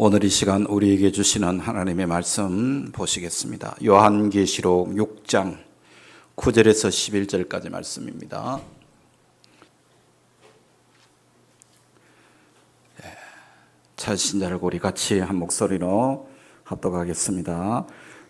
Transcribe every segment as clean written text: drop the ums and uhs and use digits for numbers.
오늘 이 시간 우리에게 주시는 하나님의 말씀 보시겠습니다. 요한계시록 6장 9절에서 11절까지 말씀입니다. 차신자를 우리 같이 한 목소리로 합독하겠습니다.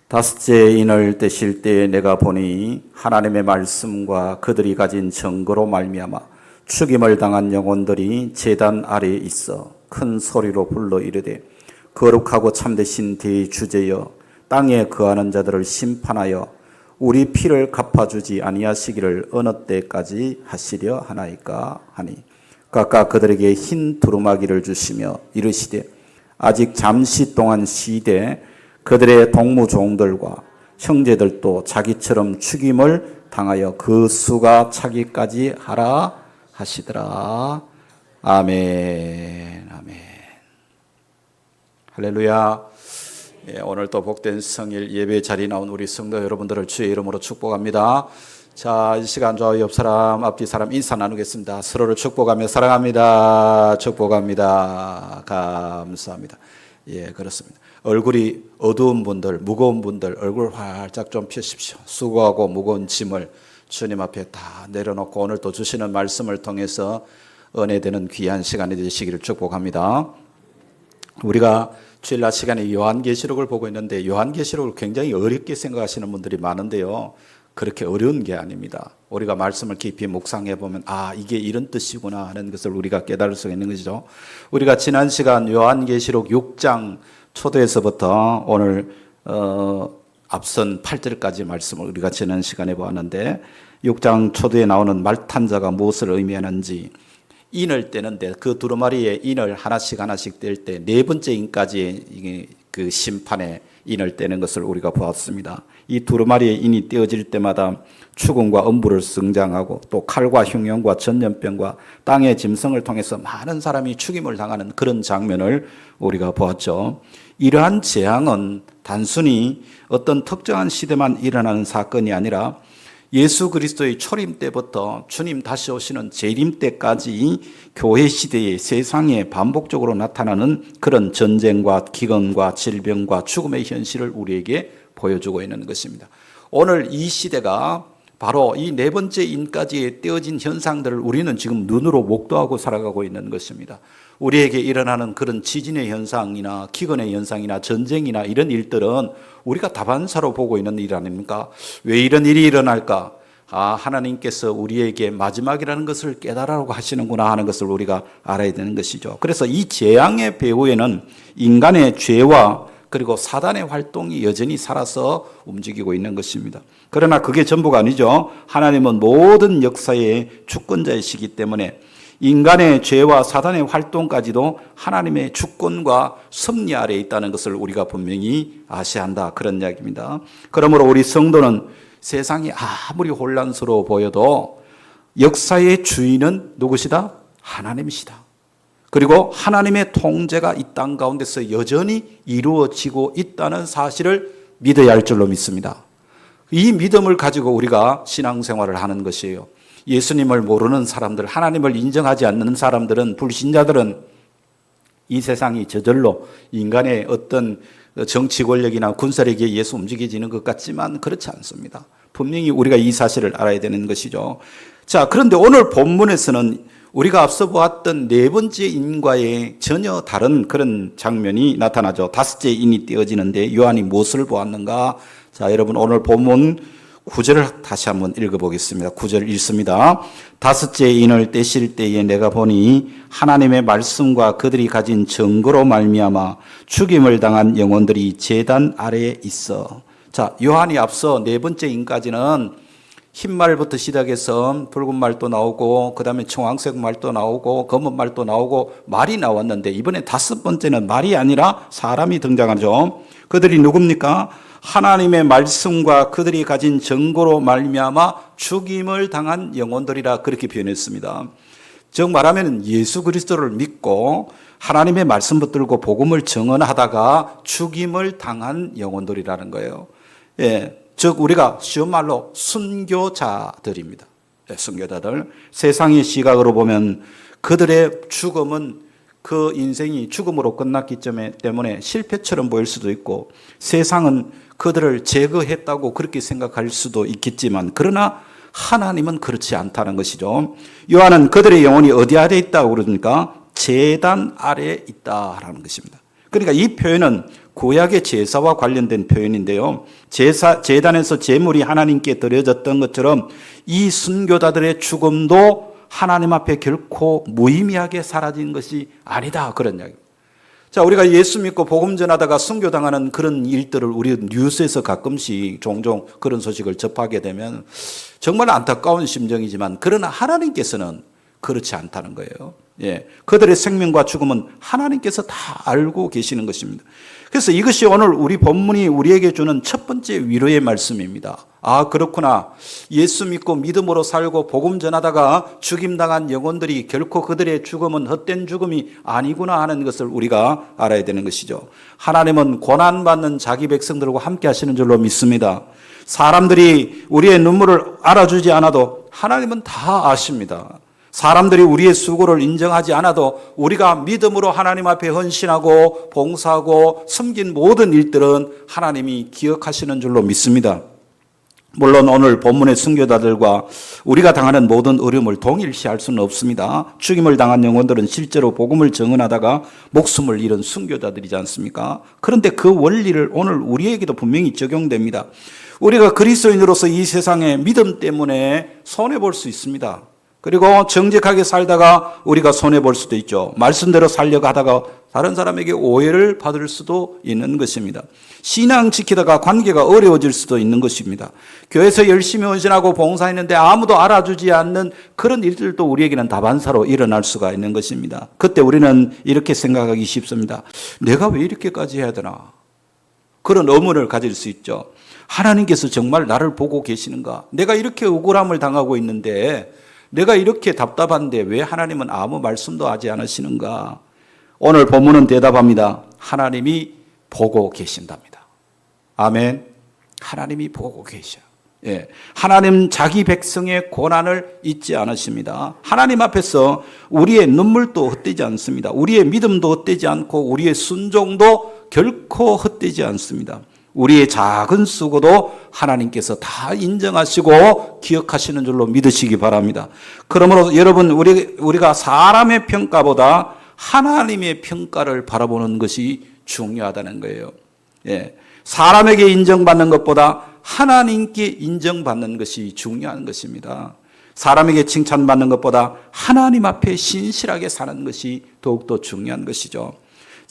다섯째 인을 떼실 때에 내가 보니 하나님의 말씀과 그들이 가진 증거로 말미암아 죽임을 당한 영혼들이 제단 아래에 있어 큰 소리로 불러 이르되 거룩하고 참되신 대주제여 땅에 거하는 자들을 심판하여 우리 피를 갚아주지 아니하시기를 어느 때까지 하시려 하나이까 하니 각각 그들에게 흰 두루마기를 주시며 이르시되 아직 잠시 동안 쉬되 그들의 동무 종들과 형제들도 자기처럼 죽임을 당하여 그 수가 차기까지 하라 하시더라. 아멘. 아멘. 할렐루야. 오늘 또 복된 성일 예배 자리에 나온 우리 성도 여러분들을 주의 이름으로 축복합니다. 자, 이 시간 저 옆 사람, 앞뒤 사람 인사 나누겠습니다. 서로를 축복하며 사랑합니다. 축복합니다. 감사합니다. 예, 그렇습니다. 얼굴이 어두운 분들, 무거운 분들 얼굴 활짝 좀 펴십시오. 수고하고 무거운 짐을 주님 앞에 다 내려놓고 오늘 또 주시는 말씀을 통해서 은혜되는 귀한 시간이 되시기를 축복합니다. 우리가 주일날 시간에 요한계시록을 보고 있는데 요한계시록을 굉장히 어렵게 생각하시는 분들이 많은데요. 그렇게 어려운 게 아닙니다. 우리가 말씀을 깊이 묵상해 보면 이게 이런 뜻이구나 하는 것을 우리가 깨달을 수 있는 것이죠. 우리가 지난 시간 요한계시록 6장 초도에서부터 오늘 앞선 8절까지 말씀을 우리가 지난 시간에 보았는데 6장 초도에 나오는 말탄자가 무엇을 의미하는지 인을 떼는데 그 두루마리에 인을 하나씩 뗄 때 네 번째 인까지 그 심판에 인을 떼는 것을 우리가 보았습니다. 이 두루마리에 인이 떼어질 때마다 죽음과 엄부를 성장하고 또 칼과 흉년과 전염병과 땅의 짐승을 통해서 많은 사람이 죽임을 당하는 그런 장면을 우리가 보았죠. 이러한 재앙은 단순히 어떤 특정한 시대만 일어나는 사건이 아니라 예수 그리스도의 초림 때부터 주님 다시 오시는 재림 때까지 교회 시대의 세상에 반복적으로 나타나는 그런 전쟁과 기근과 질병과 죽음의 현실을 우리에게 보여주고 있는 것입니다. 오늘 이 시대가 바로 이 네 번째 인까지 떼어진 현상들을 우리는 지금 눈으로 목도하고 살아가고 있는 것입니다. 우리에게 일어나는 그런 지진의 현상이나 기근의 현상이나 전쟁이나 이런 일들은 우리가 다반사로 보고 있는 일 아닙니까? 왜 이런 일이 일어날까? 하나님께서 우리에게 마지막이라는 것을 깨달으라고 하시는구나 하는 것을 우리가 알아야 되는 것이죠. 그래서 이 재앙의 배후에는 인간의 죄와 그리고 사단의 활동이 여전히 살아서 움직이고 있는 것입니다. 그러나 그게 전부가 아니죠. 하나님은 모든 역사의 주권자이시기 때문에 인간의 죄와 사단의 활동까지도 하나님의 주권과 섭리 아래에 있다는 것을 우리가 분명히 아셔야 한다. 그런 이야기입니다. 그러므로 우리 성도는 세상이 아무리 혼란스러워 보여도 역사의 주인은 누구시다? 하나님이시다. 그리고 하나님의 통제가 이 땅 가운데서 여전히 이루어지고 있다는 사실을 믿어야 할 줄로 믿습니다. 이 믿음을 가지고 우리가 신앙생활을 하는 것이에요. 예수님을 모르는 사람들, 하나님을 인정하지 않는 사람들은, 불신자들은 이 세상이 저절로 인간의 어떤 정치 권력이나 군사력에 의해서 움직여지는 것 같지만 그렇지 않습니다. 분명히 우리가 이 사실을 알아야 되는 것이죠. 자, 그런데 오늘 본문에서는 우리가 앞서 보았던 네 번째 인과의 전혀 다른 그런 장면이 나타나죠. 다섯째 인이 떼어지는데 요한이 무엇을 보았는가? 자, 여러분 오늘 본문 9절을 다시 한번 읽어보겠습니다. 9절 읽습니다. 다섯째 인을 떼실 때에 내가 보니 하나님의 말씀과 그들이 가진 증거로 말미암아 죽임을 당한 영혼들이 제단 아래에 있어. 자, 요한이 앞서 네 번째 인까지는 흰 말부터 시작해서 붉은 말도 나오고 그 다음에 청황색 말도 나오고 검은 말도 나오고 말이 나왔는데 이번에 다섯 번째는 말이 아니라 사람이 등장하죠. 그들이 누굽니까? 하나님의 말씀과 그들이 가진 증거로 말미암아 죽임을 당한 영혼들이라 그렇게 표현했습니다. 즉 말하면 예수 그리스도를 믿고 하나님의 말씀 붙들고 복음을 증언하다가 죽임을 당한 영혼들이라는 거예요. 예, 즉 우리가 쉬운 말로 순교자들입니다. 예, 순교자들. 세상의 시각으로 보면 그들의 죽음은 그 인생이 죽음으로 끝났기 때문에 실패처럼 보일 수도 있고 세상은 그들을 제거했다고 그렇게 생각할 수도 있겠지만 그러나 하나님은 그렇지 않다는 것이죠. 요한은 그들의 영혼이 어디 아래 있다고 그러니까 제단 아래에 있다라는 것입니다. 그러니까 이 표현은 구약의 제사와 관련된 표현인데요. 제단에서 제물이 하나님께 드려졌던 것처럼 이 순교자들의 죽음도 하나님 앞에 결코 무의미하게 사라진 것이 아니다. 그런 이야기입니다. 자, 우리가 예수 믿고 복음 전하다가 순교당하는 그런 일들을 우리 뉴스에서 가끔씩 종종 그런 소식을 접하게 되면 정말 안타까운 심정이지만 그러나 하나님께서는 그렇지 않다는 거예요. 예, 그들의 생명과 죽음은 하나님께서 다 알고 계시는 것입니다. 그래서 이것이 오늘 우리 본문이 우리에게 주는 첫 번째 위로의 말씀입니다. 아, 그렇구나. 예수 믿고 믿음으로 살고 복음 전하다가 죽임당한 영혼들이 결코 그들의 죽음은 헛된 죽음이 아니구나 하는 것을 우리가 알아야 되는 것이죠. 하나님은 고난받는 자기 백성들과 함께 하시는 줄로 믿습니다. 사람들이 우리의 눈물을 알아주지 않아도 하나님은 다 아십니다. 사람들이 우리의 수고를 인정하지 않아도 우리가 믿음으로 하나님 앞에 헌신하고 봉사하고 섬긴 모든 일들은 하나님이 기억하시는 줄로 믿습니다. 물론 오늘 본문의 순교자들과 우리가 당하는 모든 어려움을 동일시할 수는 없습니다. 죽임을 당한 영혼들은 실제로 복음을 증언하다가 목숨을 잃은 순교자들이지 않습니까? 그런데 그 원리를 오늘 우리에게도 분명히 적용됩니다. 우리가 그리스도인으로서 이 세상에 믿음 때문에 손해볼 수 있습니다. 그리고 정직하게 살다가 우리가 손해볼 수도 있죠. 말씀대로 살려고 하다가 다른 사람에게 오해를 받을 수도 있는 것입니다. 신앙 지키다가 관계가 어려워질 수도 있는 것입니다. 교회에서 열심히 헌신하고 봉사했는데 아무도 알아주지 않는 그런 일들도 우리에게는 다반사로 일어날 수가 있는 것입니다. 그때 우리는 이렇게 생각하기 쉽습니다. 내가 왜 이렇게까지 해야 되나? 그런 의문을 가질 수 있죠. 하나님께서 정말 나를 보고 계시는가? 내가 이렇게 억울함을 당하고 있는데 내가 이렇게 답답한데 왜 하나님은 아무 말씀도 하지 않으시는가? 오늘 본문은 대답합니다. 하나님이 보고 계신답니다. 아멘. 하나님이 보고 계셔요. 예. 하나님 자기 백성의 고난을 잊지 않으십니다. 하나님 앞에서 우리의 눈물도 헛되지 않습니다. 우리의 믿음도 헛되지 않고 우리의 순종도 결코 헛되지 않습니다. 우리의 작은 수고도 하나님께서 다 인정하시고 기억하시는 줄로 믿으시기 바랍니다. 그러므로 여러분 우리가 사람의 평가보다 하나님의 평가를 바라보는 것이 중요하다는 거예요. 예. 사람에게 인정받는 것보다 하나님께 인정받는 것이 중요한 것입니다. 사람에게 칭찬받는 것보다 하나님 앞에 신실하게 사는 것이 더욱더 중요한 것이죠.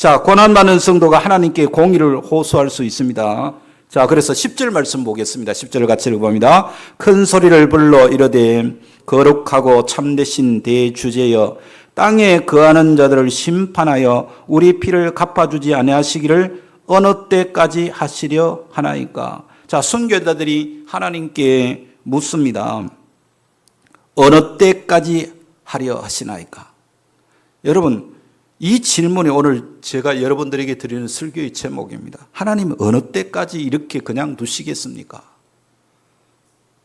자, 고난받는 성도가 하나님께 공의를 호소할 수 있습니다. 자, 그래서 10절 말씀 보겠습니다. 10절 같이 읽어봅니다. 큰 소리를 불러 이르되 거룩하고 참되신 대주제여 땅에 거하는 자들을 심판하여 우리 피를 갚아주지 아니하시기를 어느 때까지 하시려 하나이까. 자, 순교자들이 하나님께 묻습니다. 어느 때까지 하려 하시나이까. 여러분, 이 질문이 오늘 제가 여러분들에게 드리는 설교의 제목입니다. 하나님 어느 때까지 이렇게 그냥 두시겠습니까?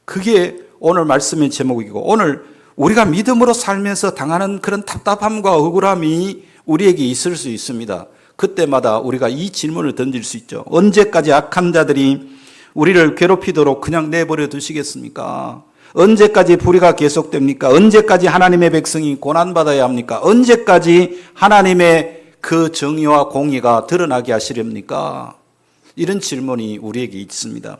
그게 오늘 말씀의 제목이고 오늘 우리가 믿음으로 살면서 당하는 그런 답답함과 억울함이 우리에게 있을 수 있습니다. 그때마다 우리가 이 질문을 던질 수 있죠. 언제까지 악한 자들이 우리를 괴롭히도록 그냥 내버려 두시겠습니까? 언제까지 불의가 계속됩니까? 언제까지 하나님의 백성이 고난받아야 합니까? 언제까지 하나님의 그 정의와 공의가 드러나게 하시렵니까? 이런 질문이 우리에게 있습니다.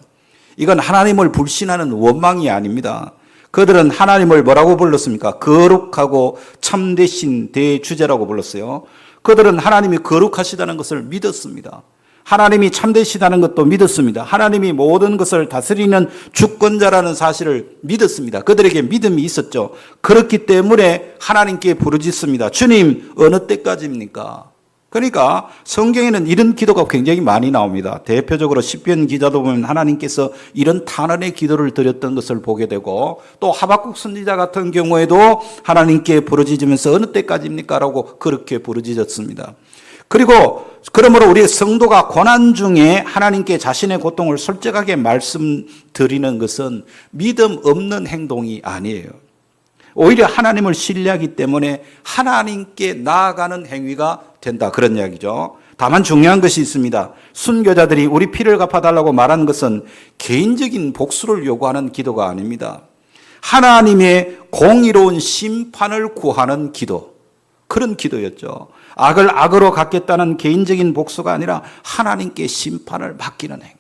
이건 하나님을 불신하는 원망이 아닙니다. 그들은 하나님을 뭐라고 불렀습니까? 거룩하고 참되신 대주제라고 불렀어요. 그들은 하나님이 거룩하시다는 것을 믿었습니다. 하나님이 참되시다는 것도 믿었습니다. 하나님이 모든 것을 다스리는 주권자라는 사실을 믿었습니다. 그들에게 믿음이 있었죠. 그렇기 때문에 하나님께 부르짖습니다. 주님, 어느 때까지입니까? 그러니까 성경에는 이런 기도가 굉장히 많이 나옵니다. 대표적으로 시편 기자도 보면 하나님께서 이런 탄원의 기도를 드렸던 것을 보게 되고 또 하박국 선지자 같은 경우에도 하나님께 부르짖으면서 어느 때까지입니까? 라고 그렇게 부르짖었습니다. 그리고 그러므로 우리 성도가 고난 중에 하나님께 자신의 고통을 솔직하게 말씀드리는 것은 믿음 없는 행동이 아니에요. 오히려 하나님을 신뢰하기 때문에 하나님께 나아가는 행위가 된다. 그런 이야기죠. 다만 중요한 것이 있습니다. 순교자들이 우리 피를 갚아달라고 말하는 것은 개인적인 복수를 요구하는 기도가 아닙니다. 하나님의 공의로운 심판을 구하는 기도, 그런 기도였죠. 악을 악으로 갚겠다는 개인적인 복수가 아니라 하나님께 심판을 맡기는 행위예요.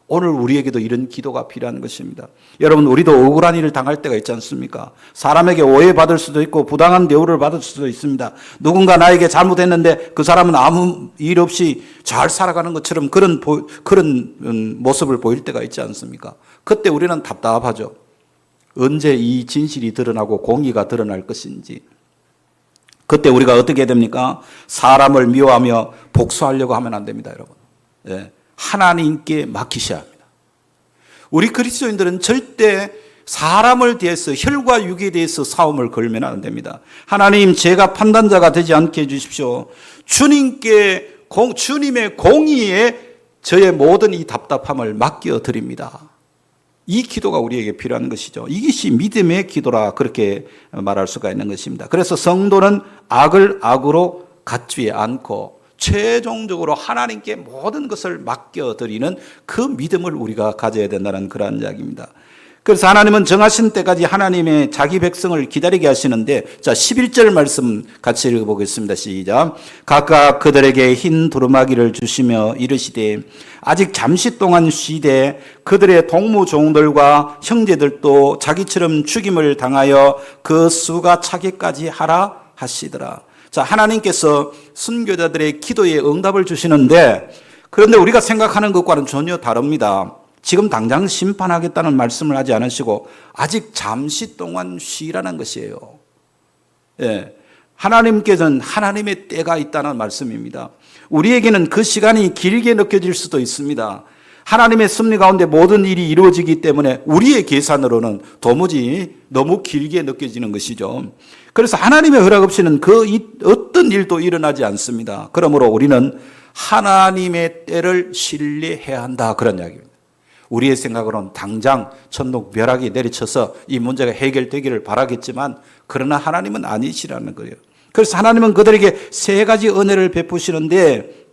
오늘 우리에게도 이런 기도가 필요한 것입니다. 여러분, 우리도 억울한 일을 당할 때가 있지 않습니까? 사람에게 오해받을 수도 있고 부당한 대우를 받을 수도 있습니다. 누군가 나에게 잘못했는데 그 사람은 아무 일 없이 잘 살아가는 것처럼 그런 모습을 보일 때가 있지 않습니까? 그때 우리는 답답하죠. 언제 이 진실이 드러나고 공의가 드러날 것인지. 그때 우리가 어떻게 됩니까? 사람을 미워하며 복수하려고 하면 안 됩니다, 여러분. 예. 하나님께 맡기셔야 합니다. 우리 그리스도인들은 절대 사람을 대해서, 혈과 육에 대해서 싸움을 걸면 안 됩니다. 하나님, 제가 판단자가 되지 않게 해주십시오. 주님의 공의에 저의 모든 이 답답함을 맡겨드립니다. 이 기도가 우리에게 필요한 것이죠. 이것이 믿음의 기도라, 그렇게 말할 수가 있는 것입니다. 그래서 성도는 악을 악으로 갚지 않고 최종적으로 하나님께 모든 것을 맡겨드리는 그 믿음을 우리가 가져야 된다는 그런 이야기입니다. 그래서 하나님은 정하신 때까지 하나님의 자기 백성을 기다리게 하시는데, 자, 11절 말씀 같이 읽어보겠습니다. 시작. 각각 그들에게 흰 두루마기를 주시며 이르시되 아직 잠시 동안 쉬되 그들의 동무종들과 형제들도 자기처럼 죽임을 당하여 그 수가 차기까지 하라 하시더라. 자, 하나님께서 순교자들의 기도에 응답을 주시는데, 그런데 우리가 생각하는 것과는 전혀 다릅니다. 지금 당장 심판하겠다는 말씀을 하지 않으시고 아직 잠시 동안 쉬라는 것이에요. 예. 하나님께서는 하나님의 때가 있다는 말씀입니다. 우리에게는 그 시간이 길게 느껴질 수도 있습니다. 하나님의 섭리 가운데 모든 일이 이루어지기 때문에 우리의 계산으로는 도무지 너무 길게 느껴지는 것이죠. 그래서 하나님의 허락 없이는 어떤 일도 일어나지 않습니다. 그러므로 우리는 하나님의 때를 신뢰해야 한다, 그런 이야기입니다. 우리의 생각으로는 당장 천둥 벼락이 내리쳐서 이 문제가 해결되기를 바라겠지만, 그러나 하나님은 아니시라는 거예요. 그래서 하나님은 그들에게 세 가지 은혜를 베푸시는데,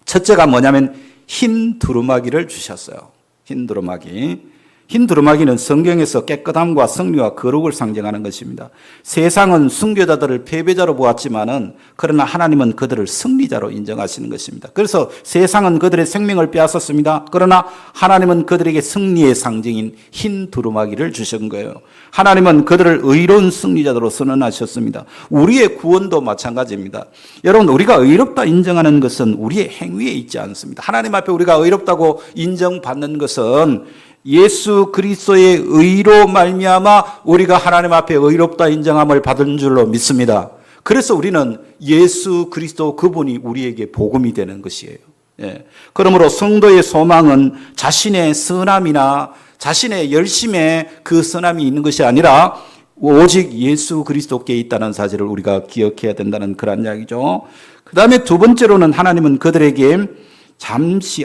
첫째가 뭐냐면 흰 두루마기를 주셨어요. 흰 두루마기. 흰 두루마기는 성경에서 깨끗함과 승리와 거룩을 상징하는 것입니다. 세상은 순교자들을 패배자로 보았지만은, 그러나 하나님은 그들을 승리자로 인정하시는 것입니다. 그래서 세상은 그들의 생명을 빼앗았습니다. 그러나 하나님은 그들에게 승리의 상징인 흰 두루마기를 주신 거예요. 하나님은 그들을 의로운 승리자로 선언하셨습니다. 우리의 구원도 마찬가지입니다. 여러분, 우리가 의롭다 인정하는 것은 우리의 행위에 있지 않습니다. 하나님 앞에 우리가 의롭다고 인정받는 것은 예수 그리스도의 의로 말미암아 우리가 하나님 앞에 의롭다 인정함을 받은 줄로 믿습니다. 그래서 우리는 예수 그리스도 그분이 우리에게 복음이 되는 것이에요. 예. 그러므로 성도의 소망은 자신의 선함이나 자신의 열심에 그 선함이 있는 것이 아니라 오직 예수 그리스도께 있다는 사실을 우리가 기억해야 된다는 그런 이야기죠. 그 다음에 두 번째로는 하나님은 그들에게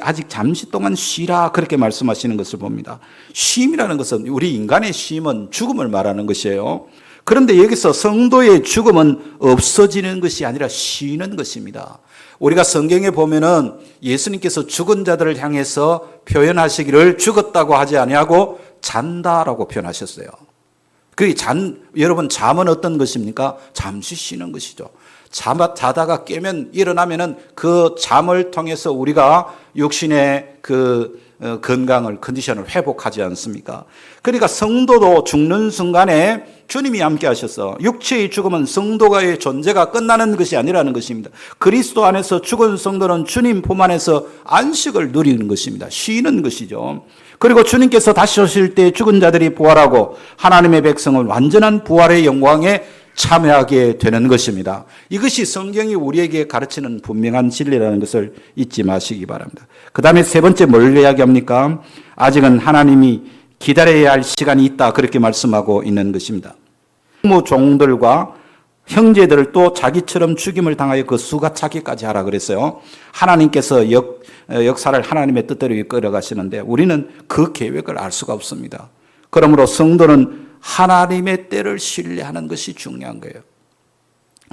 아직 잠시 동안 쉬라, 그렇게 말씀하시는 것을 봅니다. 쉼이라는 것은, 우리 인간의 쉼은 죽음을 말하는 것이에요. 그런데 여기서 성도의 죽음은 없어지는 것이 아니라 쉬는 것입니다. 우리가 성경에 보면은 예수님께서 죽은 자들을 향해서 표현하시기를 죽었다고 하지 아니하고 잔다라고 표현하셨어요. 여러분, 잠은 어떤 것입니까? 잠시 쉬는 것이죠. 자다가 깨면, 일어나면은 그 잠을 통해서 우리가 육신의 건강을, 컨디션을 회복하지 않습니까? 그러니까 성도도 죽는 순간에 주님이 함께 하셔서, 육체의 죽음은 성도가의 존재가 끝나는 것이 아니라는 것입니다. 그리스도 안에서 죽은 성도는 주님 품 안에서 안식을 누리는 것입니다. 쉬는 것이죠. 그리고 주님께서 다시 오실 때 죽은 자들이 부활하고 하나님의 백성은 완전한 부활의 영광에 참여하게 되는 것입니다. 이것이 성경이 우리에게 가르치는 분명한 진리라는 것을 잊지 마시기 바랍니다. 그 다음에 세 번째 뭘 이야기합니까? 아직은 하나님이 기다려야 할 시간이 있다, 그렇게 말씀하고 있는 것입니다. 종들과 형제들을 또 자기처럼 죽임을 당하여 그 수가 차기까지 하라 그랬어요. 하나님께서 역사를 하나님의 뜻대로 이끌어 가시는데 우리는 그 계획을 알 수가 없습니다. 그러므로 성도는 하나님의 때를 신뢰하는 것이 중요한 거예요.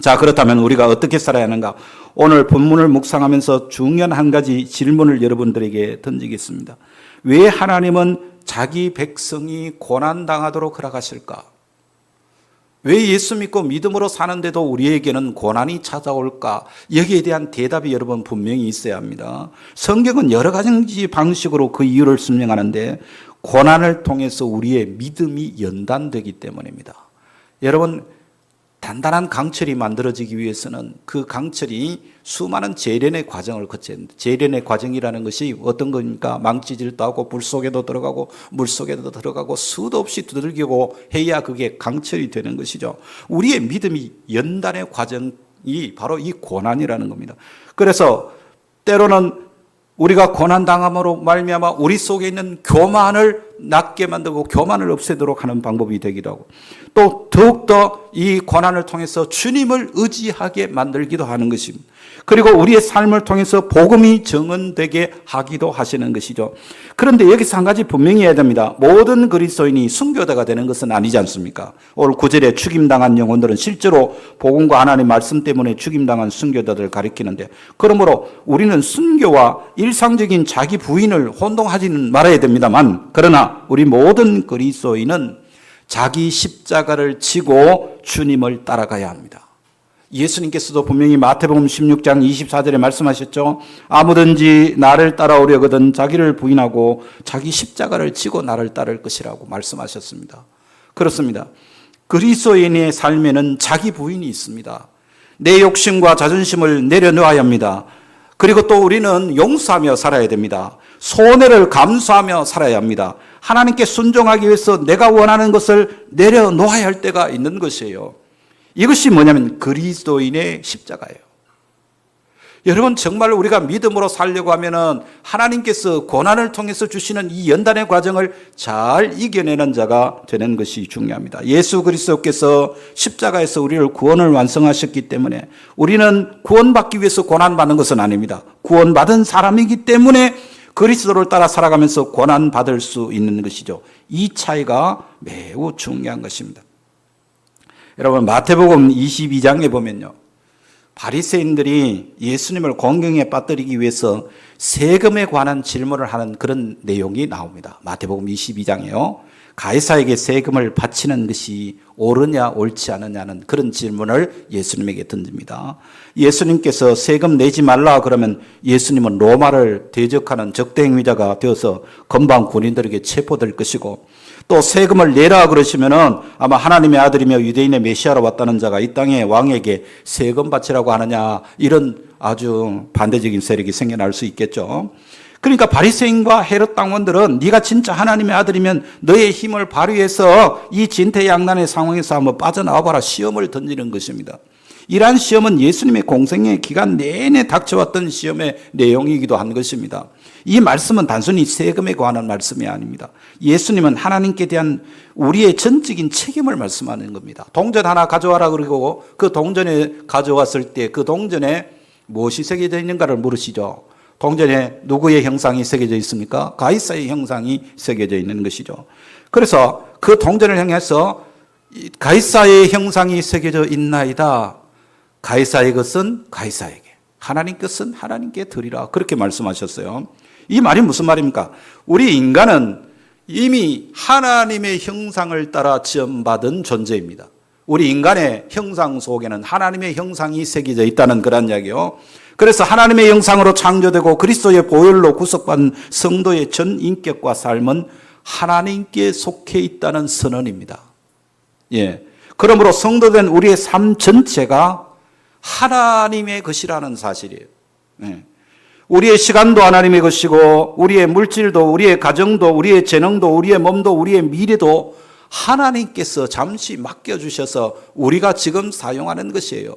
자, 그렇다면 우리가 어떻게 살아야 하는가? 오늘 본문을 묵상하면서 중요한 한 가지 질문을 여러분들에게 던지겠습니다. 왜 하나님은 자기 백성이 고난당하도록 허락하실까? 왜 예수 믿고 믿음으로 사는데도 우리에게는 고난이 찾아올까? 여기에 대한 대답이 여러분 분명히 있어야 합니다. 성경은 여러 가지 방식으로 그 이유를 설명하는데 고난을 통해서 우리의 믿음이 연단되기 때문입니다. 여러분, 단단한 강철이 만들어지기 위해서는 그 강철이 수많은 재련의 과정을 거쳐야 합니다. 재련의 과정이라는 것이 어떤 겁니까? 망치질도 하고 불 속에도 들어가고 물 속에도 들어가고 수도 없이 두들기고 해야 그게 강철이 되는 것이죠. 우리의 믿음이 연단의 과정이 바로 이 고난이라는 겁니다. 그래서 때로는 우리가 고난당함으로 말미암아 우리 속에 있는 교만을 낮게 만들고 교만을 없애도록 하는 방법이 되기도 하고, 또 더욱더 이 고난을 통해서 주님을 의지하게 만들기도 하는 것입니다. 그리고 우리의 삶을 통해서 복음이 정언되게 하기도 하시는 것이죠. 그런데 여기서 한 가지 분명히 해야 됩니다. 모든 그리스도인이 순교자가 되는 것은 아니지 않습니까? 오늘 9절에 죽임당한 영혼들은 실제로 복음과 하나님의 말씀 때문에 죽임당한 순교자들을 가리키는데, 그러므로 우리는 순교와 일상적인 자기 부인을 혼동하지는 말아야 됩니다만, 그러나 우리 모든 그리스도인은 자기 십자가를 지고 주님을 따라가야 합니다. 예수님께서도 분명히 마태복음 16장 24절에 말씀하셨죠. 아무든지 나를 따라오려거든 자기를 부인하고 자기 십자가를 지고 나를 따를 것이라고 말씀하셨습니다. 그렇습니다. 그리스도인의 삶에는 자기 부인이 있습니다. 내 욕심과 자존심을 내려놓아야 합니다. 그리고 또 우리는 용서하며 살아야 됩니다. 손해를 감수하며 살아야 합니다. 하나님께 순종하기 위해서 내가 원하는 것을 내려놓아야 할 때가 있는 것이에요. 이것이 뭐냐면 그리스도인의 십자가예요. 여러분, 정말 우리가 믿음으로 살려고 하면은 하나님께서 고난을 통해서 주시는 이 연단의 과정을 잘 이겨내는 자가 되는 것이 중요합니다. 예수 그리스도께서 십자가에서 우리를 구원을 완성하셨기 때문에 우리는 구원받기 위해서 고난받는 것은 아닙니다. 구원받은 사람이기 때문에 그리스도를 따라 살아가면서 고난받을 수 있는 것이죠. 이 차이가 매우 중요한 것입니다. 여러분, 마태복음 22장에 보면요, 바리새인들이 예수님을 공경에 빠뜨리기 위해서 세금에 관한 질문을 하는 그런 내용이 나옵니다. 마태복음 22장에요. 가이사에게 세금을 바치는 것이 옳으냐 옳지 않느냐는 그런 질문을 예수님에게 던집니다. 예수님께서 세금 내지 말라 그러면 예수님은 로마를 대적하는 적대행위자가 되어서 건방 군인들에게 체포될 것이고, 또 세금을 내라 그러시면은 아마 하나님의 아들이며 유대인의 메시아로 왔다는 자가 이 땅의 왕에게 세금 바치라고 하느냐, 이런 아주 반대적인 세력이 생겨날 수 있겠죠. 그러니까 바리새인과 헤롯 당원들은 네가 진짜 하나님의 아들이면 너의 힘을 발휘해서 이 진퇴양난의 상황에서 한번 빠져나와봐라, 시험을 던지는 것입니다. 이러한 시험은 예수님의 공생의 기간 내내 닥쳐왔던 시험의 내용이기도 한 것입니다. 이 말씀은 단순히 세금에 관한 말씀이 아닙니다. 예수님은 하나님께 대한 우리의 전적인 책임을 말씀하는 겁니다. 동전 하나 가져와라 그러고 그 동전에 가져왔을 때 그 동전에 무엇이 새겨져 있는가를 물으시죠. 동전에 누구의 형상이 새겨져 있습니까? 가이사의 형상이 새겨져 있는 것이죠. 그래서 그 동전을 향해서 가이사의 형상이 새겨져 있나이다. 가이사의 것은 가이사에게, 하나님 것은 하나님께 드리라, 그렇게 말씀하셨어요. 이 말이 무슨 말입니까? 우리 인간은 이미 하나님의 형상을 따라 지음받은 존재입니다. 우리 인간의 형상 속에는 하나님의 형상이 새겨져 있다는 그런 이야기요. 그래서 하나님의 형상으로 창조되고 그리스도의 보혈로 구속받은 성도의 전 인격과 삶은 하나님께 속해 있다는 선언입니다. 예. 그러므로 성도된 우리의 삶 전체가 하나님의 것이라는 사실이에요. 예. 우리의 시간도 하나님의 것이고, 우리의 물질도, 우리의 가정도, 우리의 재능도, 우리의 몸도, 우리의 미래도 하나님께서 잠시 맡겨주셔서 우리가 지금 사용하는 것이에요.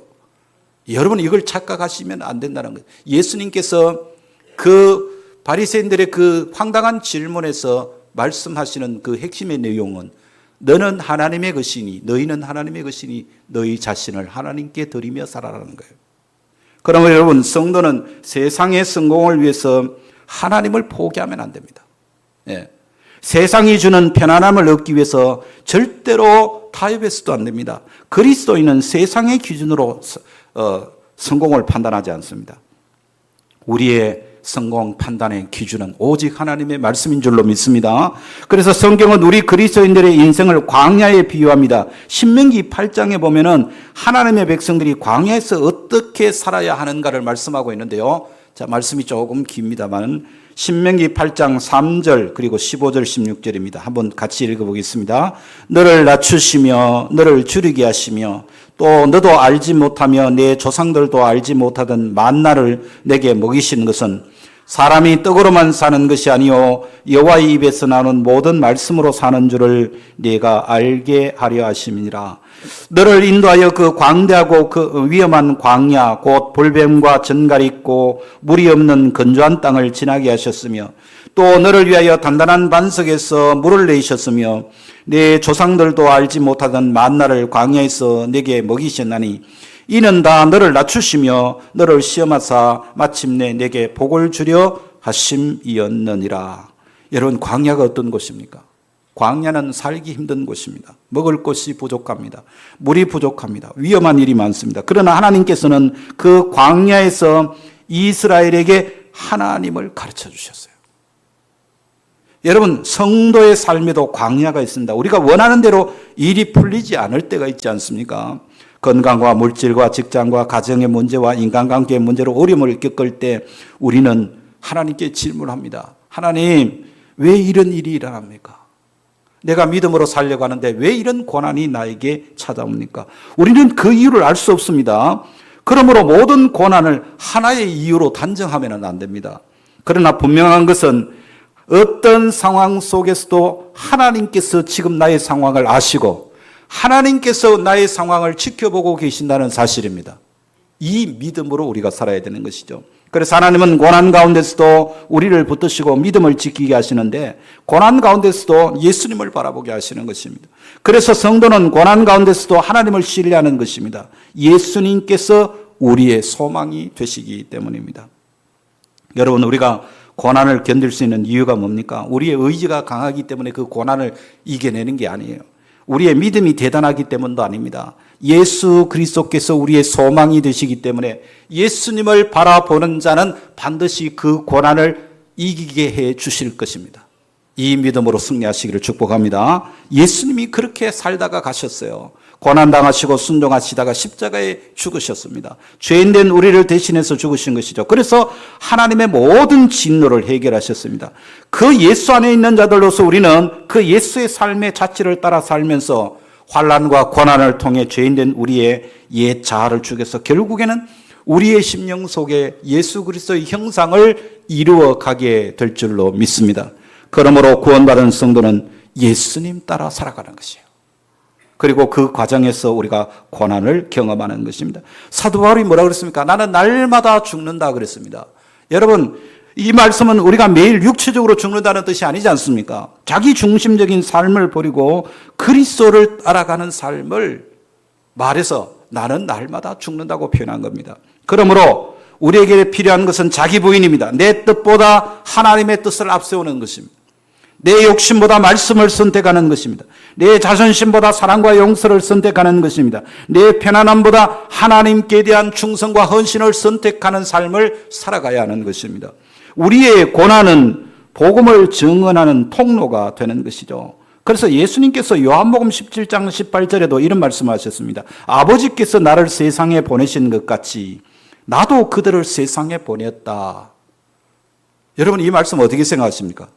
여러분, 이걸 착각하시면 안 된다는 거예요. 예수님께서 그 바리새인들의 그 황당한 질문에서 말씀하시는 그 핵심의 내용은 너는 하나님의 것이니, 너희는 하나님의 것이니 너희 자신을 하나님께 드리며 살아라는 거예요. 그러면 여러분, 성도는 세상의 성공을 위해서 하나님을 포기하면 안 됩니다. 예. 세상이 주는 편안함을 얻기 위해서 절대로 타협해서도 안 됩니다. 그리스도인은 세상의 기준으로 성공을 판단하지 않습니다. 우리의 성공 판단의 기준은 오직 하나님의 말씀인 줄로 믿습니다. 그래서 성경은 우리 그리스도인들의 인생을 광야에 비유합니다. 신명기 8장에 보면은 하나님의 백성들이 광야에서 어떻게 살아야 하는가를 말씀하고 있는데요. 자, 말씀이 조금 깁니다만 신명기 8장 3절 그리고 15절 16절입니다. 한번 같이 읽어보겠습니다. 너를 낮추시며 너를 줄이게 하시며 또 너도 알지 못하며 내 조상들도 알지 못하던 만나를 내게 먹이신 것은 사람이 떡으로만 사는 것이 아니요 여호와의 입에서 나오는 모든 말씀으로 사는 줄을 네가 알게 하려 하심이니라. 너를 인도하여 그 광대하고 그 위험한 광야 곧 볼뱀과 전갈이 있고 물이 없는 건조한 땅을 지나게 하셨으며 또 너를 위하여 단단한 반석에서 물을 내셨으며 내 조상들도 알지 못하던 만나를 광야에서 내게 먹이셨나니 이는 다 너를 낮추시며 너를 시험하사 마침내 내게 복을 주려 하심이었느니라. 여러분, 광야가 어떤 곳입니까? 광야는 살기 힘든 곳입니다. 먹을 것이 부족합니다. 물이 부족합니다. 위험한 일이 많습니다. 그러나 하나님께서는 그 광야에서 이스라엘에게 하나님을 가르쳐 주셨어요. 여러분, 성도의 삶에도 광야가 있습니다. 우리가 원하는 대로 일이 풀리지 않을 때가 있지 않습니까? 건강과 물질과 직장과 가정의 문제와 인간관계의 문제로 어려움을 겪을 때 우리는 하나님께 질문합니다. 하나님, 왜 이런 일이 일어납니까? 내가 믿음으로 살려고 하는데 왜 이런 고난이 나에게 찾아옵니까? 우리는 그 이유를 알 수 없습니다. 그러므로 모든 고난을 하나의 이유로 단정하면 안 됩니다. 그러나 분명한 것은 어떤 상황 속에서도 하나님께서 지금 나의 상황을 아시고 하나님께서 나의 상황을 지켜보고 계신다는 사실입니다. 이 믿음으로 우리가 살아야 되는 것이죠. 그래서 하나님은 고난 가운데서도 우리를 붙드시고 믿음을 지키게 하시는데 고난 가운데서도 예수님을 바라보게 하시는 것입니다. 그래서 성도는 고난 가운데서도 하나님을 신뢰하는 것입니다. 예수님께서 우리의 소망이 되시기 때문입니다. 여러분, 우리가 고난을 견딜 수 있는 이유가 뭡니까? 우리의 의지가 강하기 때문에 그 고난을 이겨내는 게 아니에요. 우리의 믿음이 대단하기 때문도 아닙니다. 예수 그리스도께서 우리의 소망이 되시기 때문에 예수님을 바라보는 자는 반드시 그 고난을 이기게 해 주실 것입니다. 이 믿음으로 승리하시기를 축복합니다. 예수님이 그렇게 살다가 가셨어요. 고난당하시고 순종하시다가 십자가에 죽으셨습니다. 죄인된 우리를 대신해서 죽으신 것이죠. 그래서 하나님의 모든 진노를 해결하셨습니다. 그 예수 안에 있는 자들로서 우리는 그 예수의 삶의 자취를 따라 살면서 환난과 고난을 통해 죄인된 우리의 옛 자아를 죽여서 결국에는 우리의 심령 속에 예수 그리스도의 형상을 이루어 가게 될 줄로 믿습니다. 그러므로 구원받은 성도는 예수님 따라 살아가는 것이에요. 그리고 그 과정에서 우리가 고난을 경험하는 것입니다. 사도 바울이 뭐라고 그랬습니까? 나는 날마다 죽는다 그랬습니다. 여러분, 이 말씀은 우리가 매일 육체적으로 죽는다는 뜻이 아니지 않습니까? 자기 중심적인 삶을 버리고 그리스도를 따라가는 삶을 말해서 나는 날마다 죽는다고 표현한 겁니다. 그러므로 우리에게 필요한 것은 자기 부인입니다. 내 뜻보다 하나님의 뜻을 앞세우는 것입니다. 내 욕심보다 말씀을 선택하는 것입니다. 내 자존심보다 사랑과 용서를 선택하는 것입니다. 내 편안함보다 하나님께 대한 충성과 헌신을 선택하는 삶을 살아가야 하는 것입니다. 우리의 고난은 복음을 증언하는 통로가 되는 것이죠. 그래서 예수님께서 요한복음 17장 18절에도 이런 말씀을 하셨습니다. 아버지께서 나를 세상에 보내신 것 같이 나도 그들을 세상에 보냈다. 여러분, 이 말씀 어떻게 생각하십니까?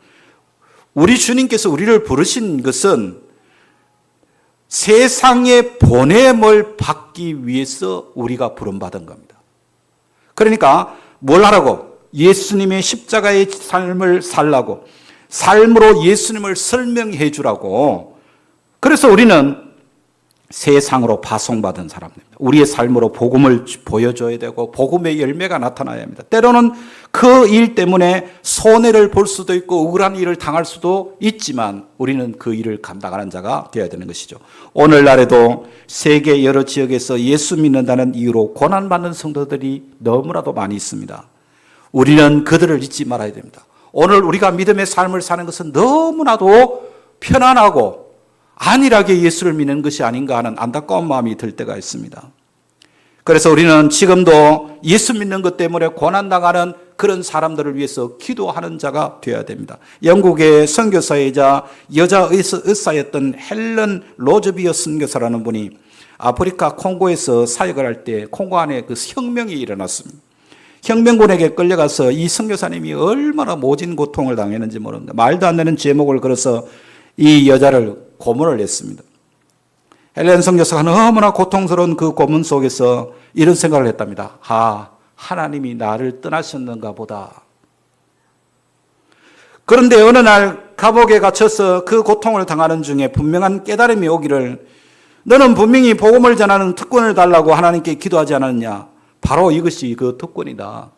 우리 주님께서 우리를 부르신 것은 세상에 보냄을 받기 위해서 우리가 부름받은 겁니다. 그러니까 뭘 하라고? 예수님의 십자가의 삶을 살라고, 삶으로 예수님을 설명해 주라고. 그래서 우리는 세상으로 파송받은 사람입니다. 우리의 삶으로 복음을 보여줘야 되고 복음의 열매가 나타나야 합니다. 때로는 그 일 때문에 손해를 볼 수도 있고 억울한 일을 당할 수도 있지만 우리는 그 일을 감당하는 자가 되어야 되는 것이죠. 오늘날에도 세계 여러 지역에서 예수 믿는다는 이유로 고난받는 성도들이 너무나도 많이 있습니다. 우리는 그들을 잊지 말아야 됩니다. 오늘 우리가 믿음의 삶을 사는 것은 너무나도 편안하고 안일하게 예수를 믿는 것이 아닌가 하는 안타까운 마음이 들 때가 있습니다. 그래서 우리는 지금도 예수 믿는 것 때문에 고난당하는 그런 사람들을 위해서 기도하는 자가 되어야 됩니다. 영국의 선교사이자 여자 의사였던 헬런 로즈비어 선교사라는 분이 아프리카 콩고에서 사역을 할 때 콩고 안에 그 혁명이 일어났습니다. 혁명군에게 끌려가서 이 선교사님이 얼마나 모진 고통을 당했는지 모릅니다. 말도 안 되는 제목을 걸어서 이 여자를 고문을 했습니다. 헬렌 선교사가 너무나 고통스러운 그 고문 속에서 이런 생각을 했답니다. 하나님이 나를 떠나셨는가 보다. 그런데 어느 날 감옥에 갇혀서 그 고통을 당하는 중에 분명한 깨달음이 오기를, 너는 분명히 복음을 전하는 특권을 달라고 하나님께 기도하지 않았느냐. 바로 이것이 그 특권이다.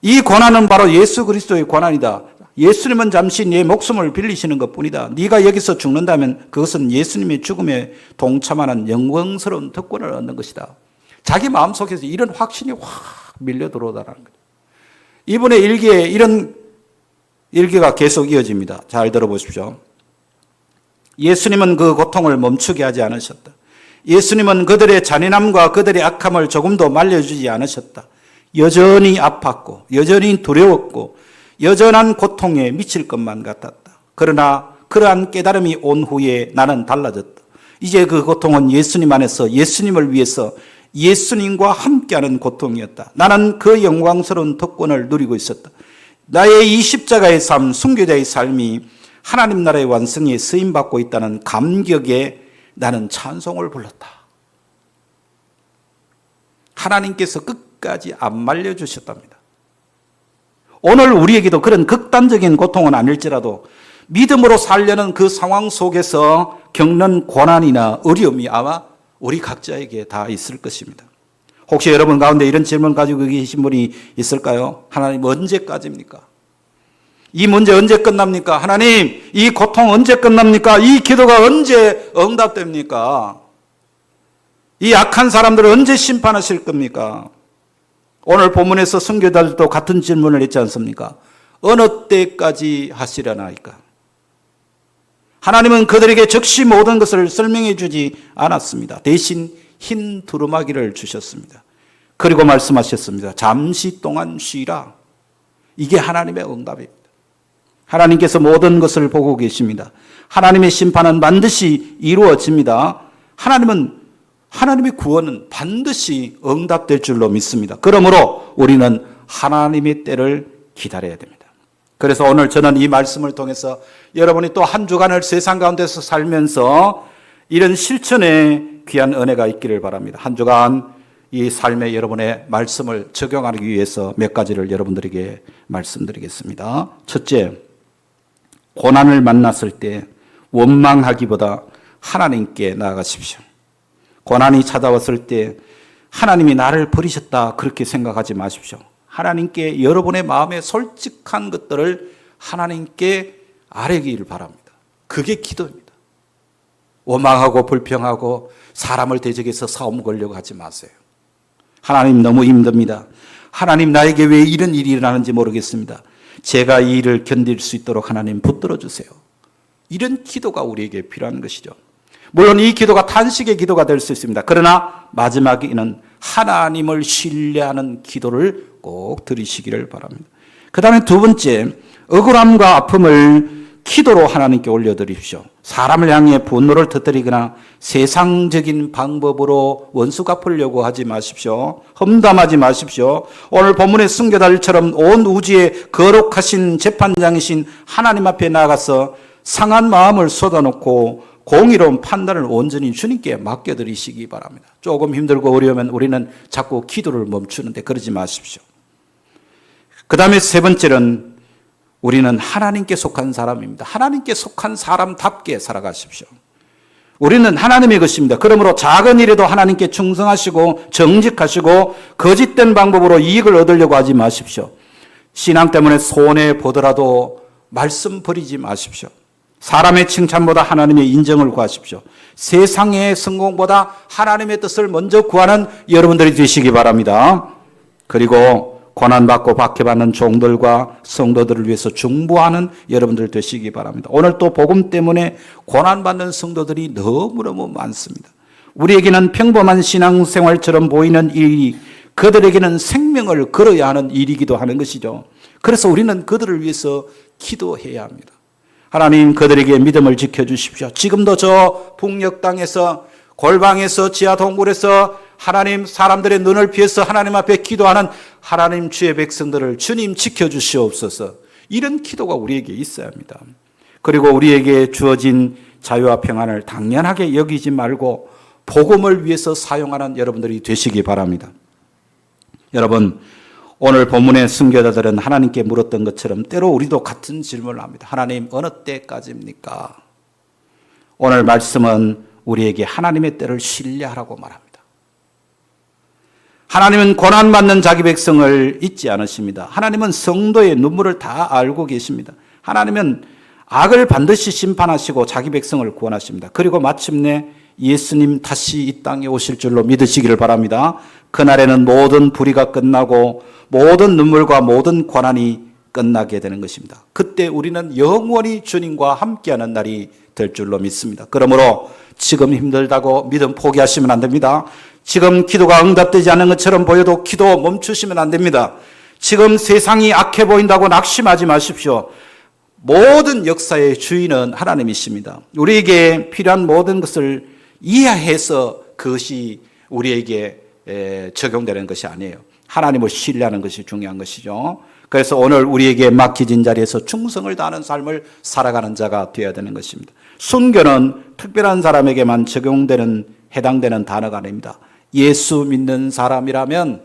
이 고난은 바로 예수 그리스도의 고난이다. 예수님은 잠시 네 목숨을 빌리시는 것뿐이다. 네가 여기서 죽는다면 그것은 예수님의 죽음에 동참하는 영광스러운 특권을 얻는 것이다. 자기 마음속에서 이런 확신이 확 밀려 들어오다는 거예요. 이분의 일기에 이런 일기가 계속 이어집니다. 잘 들어보십시오. 예수님은 그 고통을 멈추게 하지 않으셨다. 예수님은 그들의 잔인함과 그들의 악함을 조금도 말려주지 않으셨다. 여전히 아팠고 여전히 두려웠고 여전한 고통에 미칠 것만 같았다. 그러나 그러한 깨달음이 온 후에 나는 달라졌다. 이제 그 고통은 예수님 안에서 예수님을 위해서 예수님과 함께하는 고통이었다. 나는 그 영광스러운 특권을 누리고 있었다. 나의 이 십자가의 삶, 순교자의 삶이 하나님 나라의 완성에 쓰임받고 있다는 감격에 나는 찬송을 불렀다. 하나님께서 끝까지 안 말려주셨답니다. 오늘 우리에게도 그런 극단적인 고통은 아닐지라도 믿음으로 살려는 그 상황 속에서 겪는 고난이나 어려움이 아마 우리 각자에게 다 있을 것입니다. 혹시 여러분 가운데 이런 질문 가지고 계신 분이 있을까요? 하나님 언제까지입니까? 이 문제 언제 끝납니까? 하나님, 이 고통 언제 끝납니까? 이 기도가 언제 응답됩니까? 이 악한 사람들을 언제 심판하실 겁니까? 오늘 본문에서 선교자들도 같은 질문을 했지 않습니까? 어느 때까지 하시려나이까? 하나님은 그들에게 즉시 모든 것을 설명해 주지 않았습니다. 대신 흰 두루마기를 주셨습니다. 그리고 말씀하셨습니다. 잠시 동안 쉬라. 이게 하나님의 응답입니다. 하나님께서 모든 것을 보고 계십니다. 하나님의 심판은 반드시 이루어집니다. 하나님의 구원은 반드시 응답될 줄로 믿습니다. 그러므로 우리는 하나님의 때를 기다려야 됩니다. 그래서 오늘 저는 이 말씀을 통해서 여러분이 또 한 주간을 세상 가운데서 살면서 이런 실천의 귀한 은혜가 있기를 바랍니다. 한 주간 이 삶에 여러분의 말씀을 적용하기 위해서 몇 가지를 여러분들에게 말씀드리겠습니다. 첫째, 고난을 만났을 때 원망하기보다 하나님께 나아가십시오. 고난이 찾아왔을 때 하나님이 나를 버리셨다 그렇게 생각하지 마십시오. 하나님께 여러분의 마음의 솔직한 것들을 하나님께 아뢰기를 바랍니다. 그게 기도입니다. 원망하고 불평하고 사람을 대적해서 싸움 걸려고 하지 마세요. 하나님 너무 힘듭니다. 하나님 나에게 왜 이런 일이 일어나는지 모르겠습니다. 제가 이 일을 견딜 수 있도록 하나님 붙들어 주세요. 이런 기도가 우리에게 필요한 것이죠. 물론 이 기도가 탄식의 기도가 될 수 있습니다. 그러나 마지막에는 하나님을 신뢰하는 기도를 꼭 드리시기를 바랍니다. 그 다음에 두 번째, 억울함과 아픔을 기도로 하나님께 올려드립시오. 사람을 향해 분노를 터뜨리거나 세상적인 방법으로 원수 갚으려고 하지 마십시오. 험담하지 마십시오. 오늘 본문의 순교자들처럼 온 우주의 거룩하신 재판장이신 하나님 앞에 나가서 상한 마음을 쏟아놓고 공의로운 판단을 온전히 주님께 맡겨드리시기 바랍니다. 조금 힘들고 어려우면 우리는 자꾸 기도를 멈추는데 그러지 마십시오. 그 다음에 세 번째는 우리는 하나님께 속한 사람입니다. 하나님께 속한 사람답게 살아가십시오. 우리는 하나님의 것입니다. 그러므로 작은 일에도 하나님께 충성하시고 정직하시고 거짓된 방법으로 이익을 얻으려고 하지 마십시오. 신앙 때문에 손해보더라도 말씀 버리지 마십시오. 사람의 칭찬보다 하나님의 인정을 구하십시오. 세상의 성공보다 하나님의 뜻을 먼저 구하는 여러분들이 되시기 바랍니다. 그리고 고난받고 박해받는 종들과 성도들을 위해서 중보하는 여러분들 되시기 바랍니다. 오늘 또 복음 때문에 고난받는 성도들이 너무너무 많습니다. 우리에게는 평범한 신앙생활처럼 보이는 일이 그들에게는 생명을 걸어야 하는 일이기도 하는 것이죠. 그래서 우리는 그들을 위해서 기도해야 합니다. 하나님, 그들에게 믿음을 지켜주십시오. 지금도 저 북녘 땅에서, 골방에서, 지하 동굴에서 하나님, 사람들의 눈을 피해서 하나님 앞에 기도하는 하나님 주의 백성들을 주님 지켜주시옵소서. 이런 기도가 우리에게 있어야 합니다. 그리고 우리에게 주어진 자유와 평안을 당연하게 여기지 말고 복음을 위해서 사용하는 여러분들이 되시기 바랍니다. 여러분, 오늘 본문의 순교자들은 하나님께 물었던 것처럼 때로 우리도 같은 질문을 합니다. 하나님, 어느 때까지입니까? 오늘 말씀은 우리에게 하나님의 때를 신뢰하라고 말합니다. 하나님은 고난받는 자기 백성을 잊지 않으십니다. 하나님은 성도의 눈물을 다 알고 계십니다. 하나님은 악을 반드시 심판하시고 자기 백성을 구원하십니다. 그리고 마침내 예수님 다시 이 땅에 오실 줄로 믿으시기를 바랍니다. 그날에는 모든 불의가 끝나고 모든 눈물과 모든 고난이 끝나게 되는 것입니다. 그때 우리는 영원히 주님과 함께하는 날이 될 줄로 믿습니다. 그러므로 지금 힘들다고 믿음 포기하시면 안 됩니다. 지금 기도가 응답되지 않는 것처럼 보여도 기도 멈추시면 안 됩니다. 지금 세상이 악해 보인다고 낙심하지 마십시오. 모든 역사의 주인은 하나님이십니다. 우리에게 필요한 모든 것을 이해해서 그것이 우리에게 적용되는 것이 아니에요. 하나님을 신뢰하는 것이 중요한 것이죠. 그래서 오늘 우리에게 맡겨진 자리에서 충성을 다하는 삶을 살아가는 자가 되어야 되는 것입니다. 순교는 특별한 사람에게만 해당되는 단어가 아닙니다. 예수 믿는 사람이라면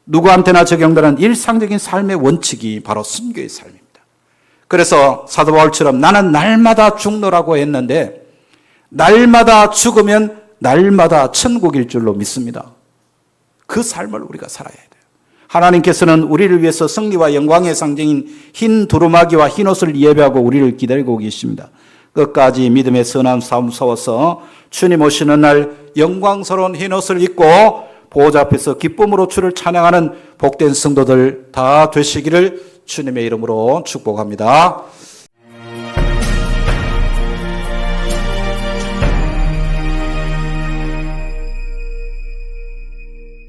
누구한테나 적용되는 일상적인 삶의 원칙이 바로 순교의 삶입니다. 그래서 사도 바울처럼 나는 날마다 죽노라고 했는데 날마다 죽으면 날마다 천국일 줄로 믿습니다. 그 삶을 우리가 살아야 돼요. 하나님께서는 우리를 위해서 승리와 영광의 상징인 흰 두루마기와 흰 옷을 예배하고 우리를 기다리고 계십니다. 끝까지 믿음의 선한 싸움 싸워서 주님 오시는 날 영광스러운 흰 옷을 입고 보호자 앞에서 기쁨으로 주를 찬양하는 복된 성도들 다 되시기를 주님의 이름으로 축복합니다.